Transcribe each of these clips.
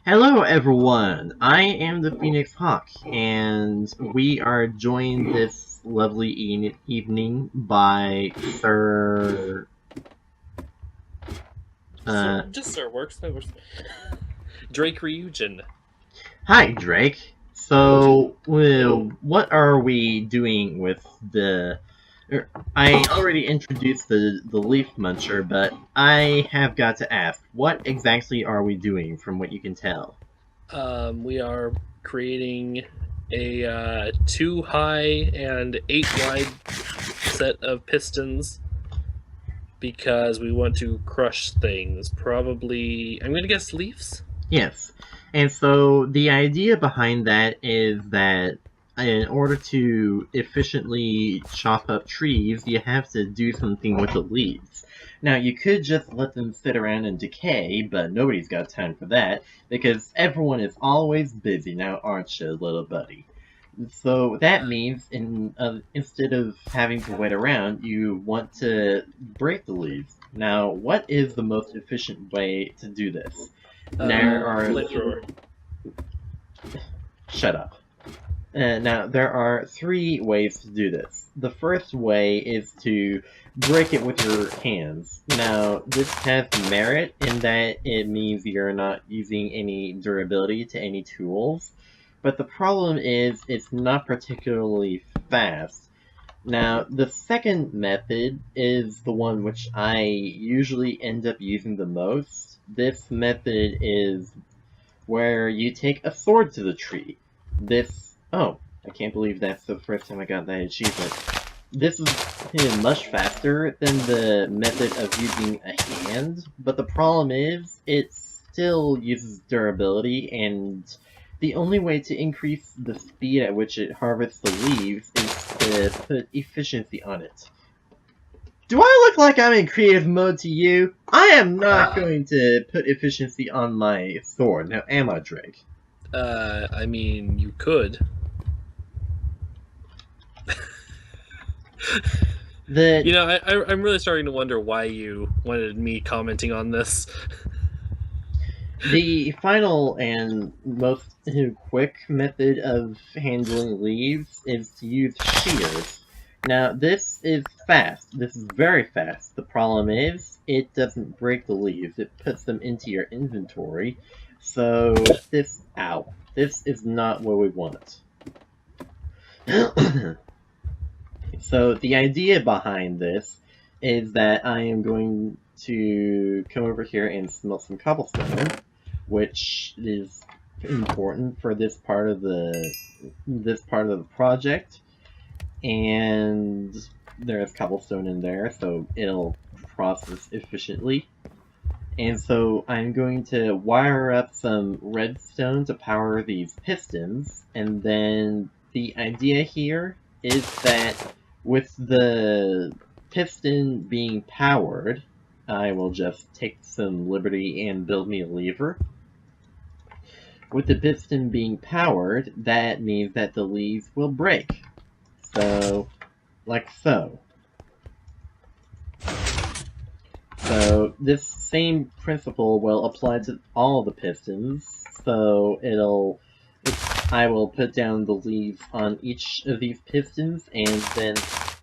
Hello, everyone. I am the Phoenix Hawk, and we are joined this lovely evening by Sir. Sir, Uh, just sir works. That works. Drake Ryujin. Hi, Drake. So, well, what are we doing with the? I already introduced the Leaf Muncher, but I have got to ask, what exactly are we doing? From what you can tell. We are creating a 2 high and 8 wide set of pistons because we want to crush things. Probably, I'm gonna guess leaves. Yes. And so the idea behind that is that in order to efficiently chop up trees, you have to do something with the leaves. Now, you could just let them sit around and decay, but nobody's got time for that, because everyone is always busy now, aren't you, little buddy? So that means instead of having to wait around, you want to break the leaves. Now, what is the most efficient way to do this? There are Flamethrower. Shut up. Now, there are three ways to do this. The first way is to break it with your hands. Now, this has merit in that it means you're not using any durability to any tools, but the problem is it's not particularly fast. Now, the second method is the one which I usually end up using the most. This method is where you take a sword to the tree. Oh, I can't believe that's the first time I got that achievement. This is much faster than the method of using a hand, but the problem is, it still uses durability, and the only way to increase the speed at which it harvests the leaves is to put efficiency on it. Do I look like I'm in creative mode to you? I am not going to put efficiency on my sword. Now, am I, Drake? I mean, you could. The I'm really starting to wonder why you wanted me commenting on this. the final and most quick method of handling leaves is to use shears. Now, this is fast. This is very fast. The problem is, it doesn't break the leaves. It puts them into your inventory. So, this is not what we want. So the idea behind this is that I am going to come over here and smelt some cobblestone, which is important for this part of the project. And there's cobblestone in there, so it'll process efficiently. And so I'm going to wire up some redstone to power these pistons, and then the idea here is that with the piston being powered, I will just take some liberty and build me a lever. With the piston being powered, that means that the leaves will break. So, like so. So this same principle will apply to all the pistons. So I will put down the leaves on each of these pistons, and then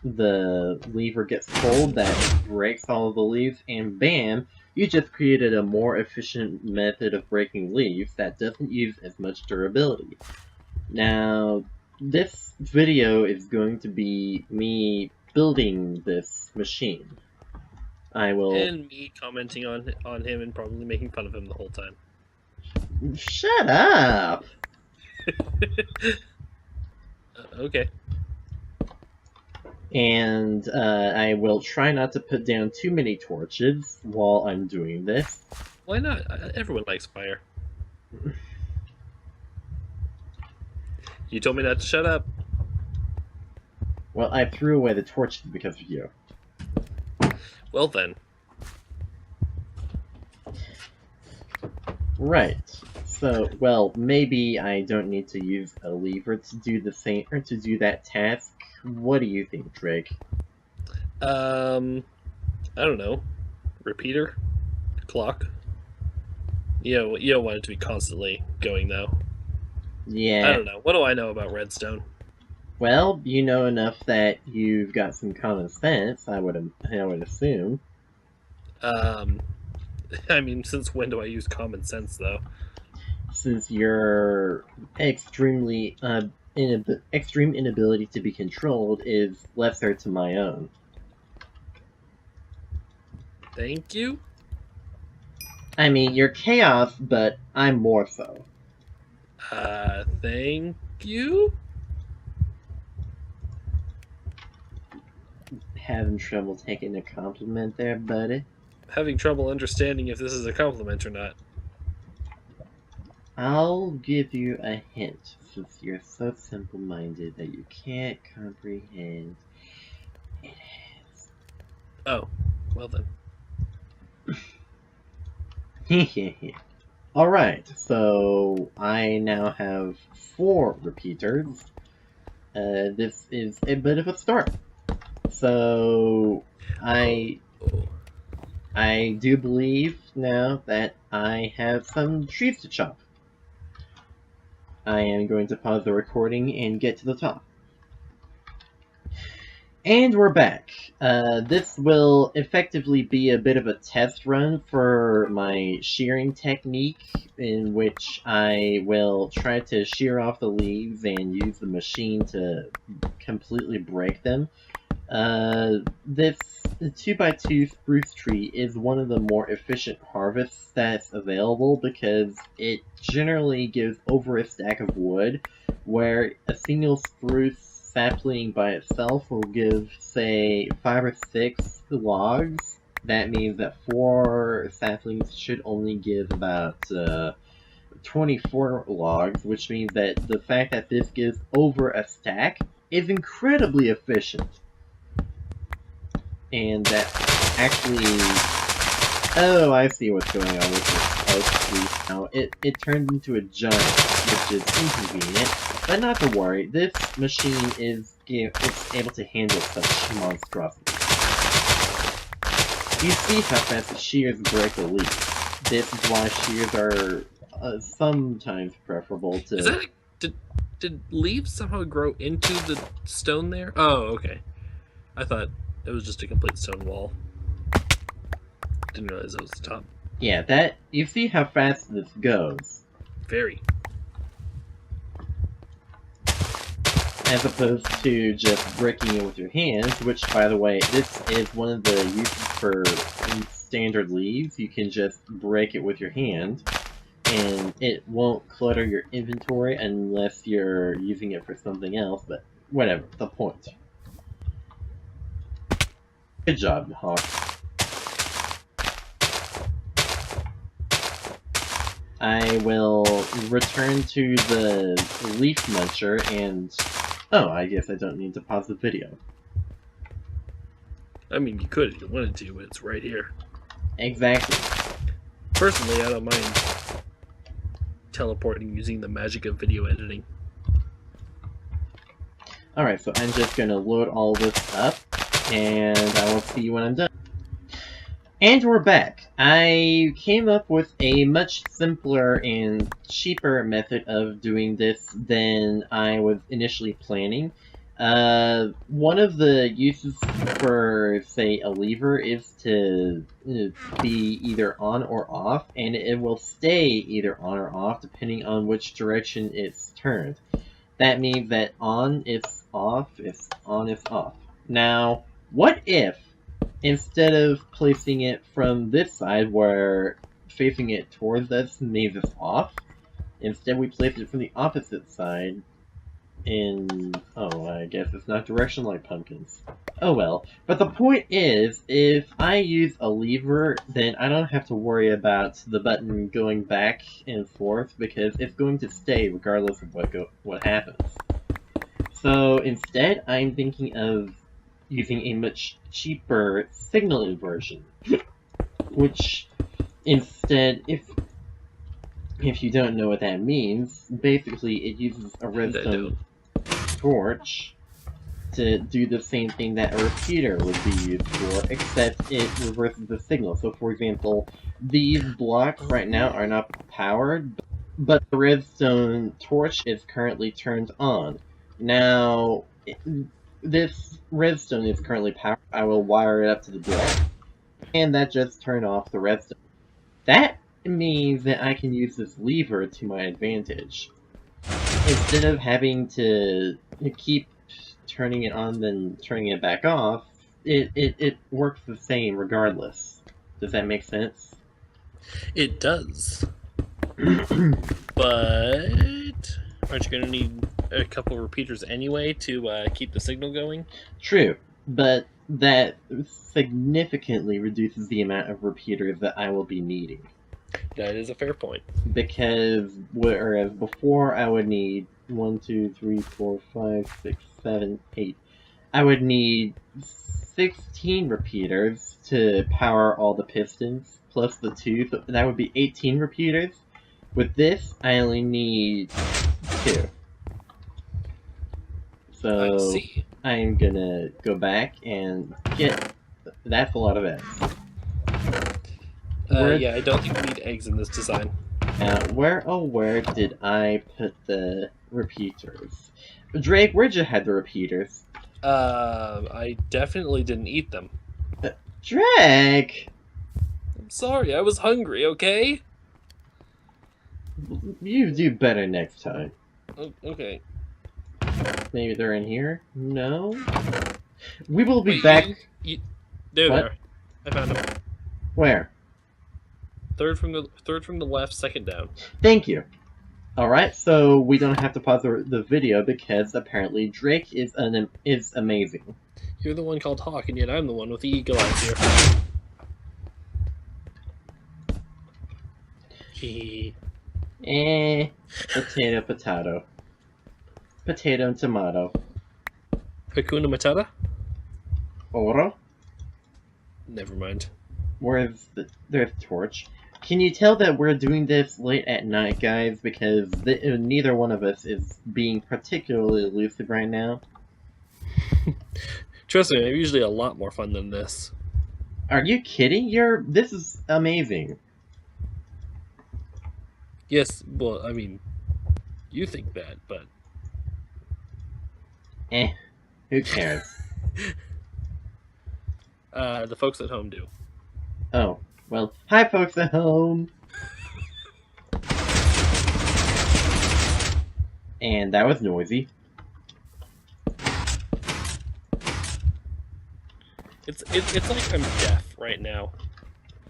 the lever gets pulled, that breaks all of the leaves, and bam, you just created a more efficient method of breaking leaves that doesn't use as much durability. Now, this video is going to be me building this machine. I will... And me commenting on him and probably making fun of him the whole time. Shut up! Okay. And I will try not to put down too many torches while I'm doing this. Why not? Everyone likes fire. You told me not to shut up. Well, I threw away the torches because of you. Well then. Right. So, well, maybe I don't need to use a lever to do the same, or to do that task. What do you think, Drake? I don't know. Repeater? Clock? You don't want it to be constantly going though. Yeah. I don't know. What do I know about redstone? Well, you know enough that you've got some common sense, I would assume. Um, I mean, since when do I use common sense though? Since your extreme inability to be controlled is lesser to my own. Thank you. I mean, you're chaos, but I'm more so. Thank you. Having trouble taking a compliment there, buddy? Having trouble understanding if this is a compliment or not. I'll give you a hint, since you're so simple-minded that you can't comprehend. It has. Oh, well then. Alright, so I now have 4 repeaters. This is a bit of a start. So, I do believe now that I have some trees to chop. I am going to pause the recording and get to the top. And we're back. This will effectively be a bit of a test run for my shearing technique, in which I will try to shear off the leaves and use the machine to completely break them. This 2x2 spruce tree is one of the more efficient harvests that's available because it generally gives over a stack of wood, where a single spruce sapling by itself will give, say, 5 or 6 logs. That means that 4 saplings should only give about 24 logs, which means that the fact that this gives over a stack is incredibly efficient. And that actually... Oh, I see what's going on with this post now. It turned into a giant, which is inconvenient, but not to worry. This machine is able to handle such monstrosities. You see how fast the shears break the leaf. This is why shears are sometimes preferable to... Is that did leaves somehow grow into the stone there? Oh, okay. I thought it was just a complete stone wall. Didn't realize it was the top. Yeah, that... You see how fast this goes. Very. As opposed to just breaking it with your hands, which, by the way, this is one of the uses for standard leaves. You can just break it with your hand, and it won't clutter your inventory unless you're using it for something else, but whatever, the point. Good job, Hawk. I will return to the leaf muncher and... Oh, I guess I don't need to pause the video. I mean, you could if you wanted to, but it's right here. Exactly. Personally, I don't mind teleporting using the magic of video editing. Alright, so I'm just gonna load all this up, and I will see you when I'm done. And we're back. I came up with a much simpler and cheaper method of doing this than I was initially planning. One of the uses for, say, a lever is to be either on or off, and it will stay either on or off depending on which direction it's turned. That means that on is off, if on is off. Now, what if instead of placing it from this side, where facing it towards us means it's off, instead we place it from the opposite side in... Oh, I guess it's not directional like pumpkins. Oh well. But the point is, if I use a lever, then I don't have to worry about the button going back and forth, because it's going to stay regardless of what happens. So instead, I'm thinking of using a much cheaper signal inversion, which instead, if you don't know what that means, basically it uses a redstone torch to do the same thing that a repeater would be used for, except it reverses the signal. So, for example, these blocks right now are not powered, but the redstone torch is currently turned on. Now, this redstone is currently powered. I will wire it up to the block, and that just turned off the redstone. That means that I can use this lever to my advantage. Instead of having to keep turning it on then turning it back off, it works the same regardless. Does that make sense? It does. But aren't you going to need a couple repeaters anyway to keep the signal going? True, but that significantly reduces the amount of repeaters that I will be needing. That is a fair point. Because whereas before I would need 1, 2, 3, 4, 5, 6, 7, 8. I would need 16 repeaters to power all the pistons, plus the 2, so that would be 18 repeaters. With this, I only need 2. So, I see. I'm gonna go back and get... That's a lot of eggs. Yeah, I don't think we need eggs in this design. Where did I put the repeaters? Drake, where'd you have the repeaters? I definitely didn't eat them. Drake! I'm sorry, I was hungry, okay? You do better next time. Okay. Maybe they're in here? No? We will be Wait, back... There, What? there. I found them. Where? Third from the left, second down. Thank you. Alright, so we don't have to pause the video because apparently Drake is amazing. You're the one called Hawk, and yet I'm the one with the eagle eyes here. Hee. Potato, potato. Potato and tomato. Hakuna Matata? Oro? Never mind. Where's there's torch? Can you tell that we're doing this late at night, guys? Because neither one of us is being particularly elusive right now. Trust me, I'm usually a lot more fun than this. Are you kidding? This is amazing. Yes, well, I mean, you think that, but... Who cares? The folks at home do. Oh, well, hi folks at home! And that was noisy. It's like I'm deaf right now.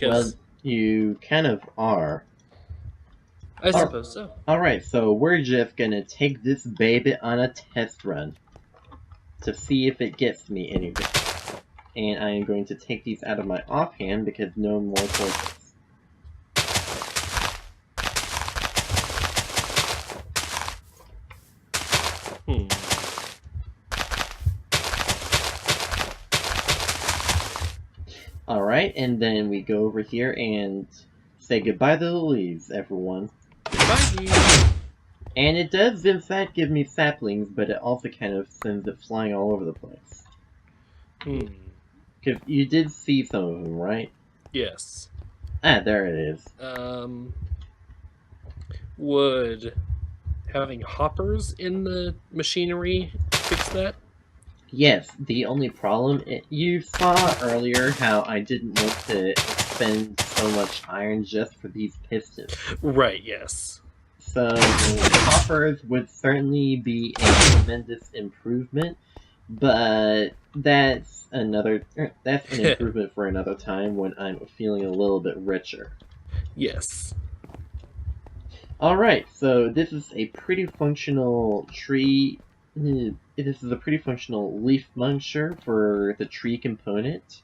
Well, you kind of are. I suppose so. Alright, so we're just gonna take this baby on a test run to see if it gets me anything. And I am going to take these out of my offhand because no more torches. Alright, and then we go over here and say goodbye to the leaves, everyone. Goodbye. And it does, in fact, give me saplings, but it also kind of sends it flying all over the place. Because you did see some of them, right? Yes. Ah, there it is. Would having hoppers in the machinery fix that? Yes, the only problem, you saw earlier how I didn't want to expend so much iron just for these pistons. Right, yes. So, hoppers would certainly be a tremendous improvement, but that's an improvement for another time when I'm feeling a little bit richer. Yes. Alright, so this is a pretty functional tree. This is a pretty functional leaf muncher for the tree component.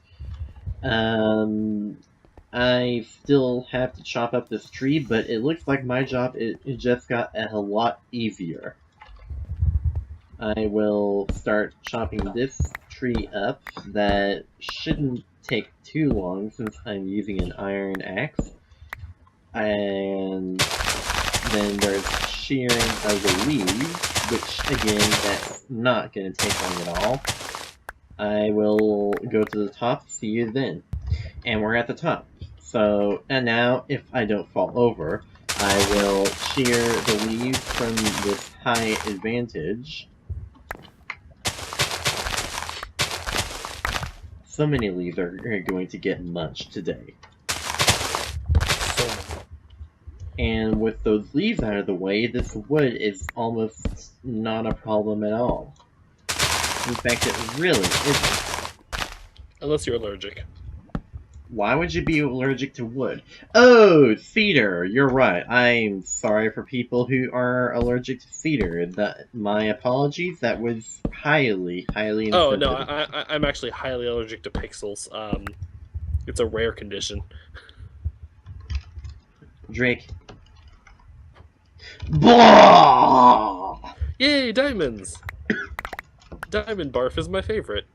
I still have to chop up this tree, but it looks like my job it just got a lot easier. I will start chopping this tree up. That shouldn't take too long since I'm using an iron axe. And then there's shearing of the leaves. which again, that's not going to take long at all. I will go to the top, see you then. And we're at the top. So, and now, if I don't fall over, I will shear the leaves from this high advantage. So many leaves are going to get munched today. So many. And with those leaves out of the way, this wood is almost not a problem at all. In fact, it really isn't. Unless you're allergic. Why would you be allergic to wood? Oh, cedar! You're right. I'm sorry for people who are allergic to cedar. My apologies. That was highly insensitive. Oh no, I'm actually highly allergic to pixels. It's a rare condition. Drake. Blah! Yay, diamonds! Diamond barf is my favorite.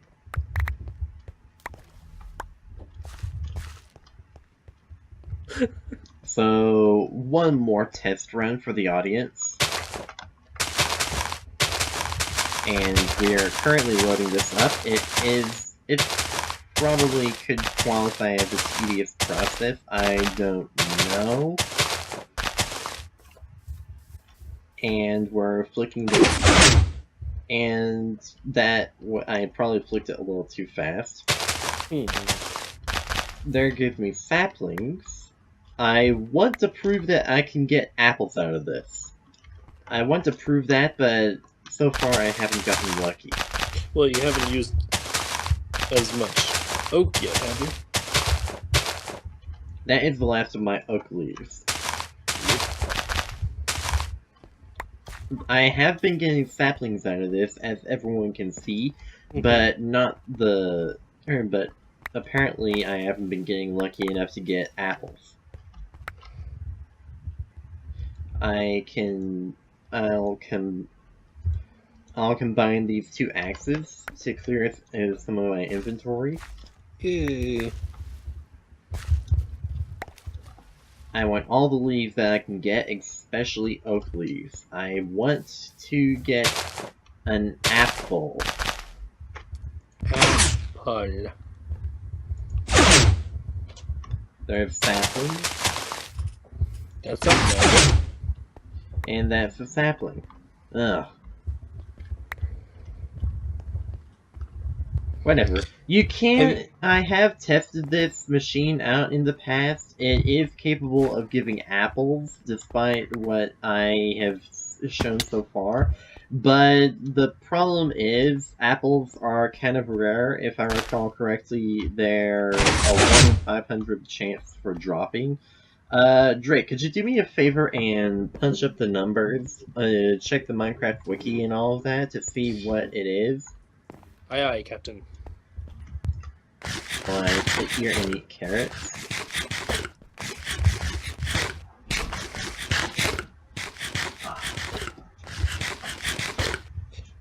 So, one more test run for the audience. And we are currently loading this up. It probably could qualify as a tedious process. I don't know. And we're flicking this. And that, I probably flicked it a little too fast. There gives me saplings. I want to prove that I can get apples out of this. I want to prove that, but so far I haven't gotten lucky. Well, you haven't used as much oak yet, have you? That is the last of my oak leaves. I have been getting saplings out of this, as everyone can see, but not the... But apparently I haven't been getting lucky enough to get apples. I'll combine these two axes to clear some of my inventory. Yay. I want all the leaves that I can get, especially oak leaves. I want to get an apple. Apple. There's saplings. That's not And that's a sapling. Ugh. Whatever. You can... I have tested this machine out in the past. It is capable of giving apples, despite what I have shown so far. But the problem is, apples are kind of rare. If I recall correctly, they're a 1 in 500 chance for dropping. Drake, could you do me a favor and punch up the numbers? Check the Minecraft wiki and all of that to see what it is? Aye, aye, Captain. While I sit here and eat carrots.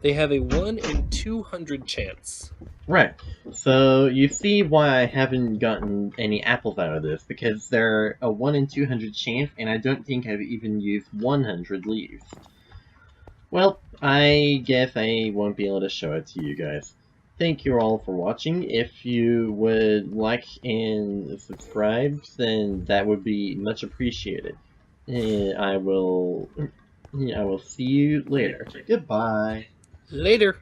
They have a 1 in 200 chance. Right. So you see why I haven't gotten any apples out of this, because they're a 1 in 200 chance, and I don't think I've even used 100 leaves. Well, I guess I won't be able to show it to you guys. Thank you all for watching. If you would like and subscribe, then that would be much appreciated. I will see you later. Goodbye. Later.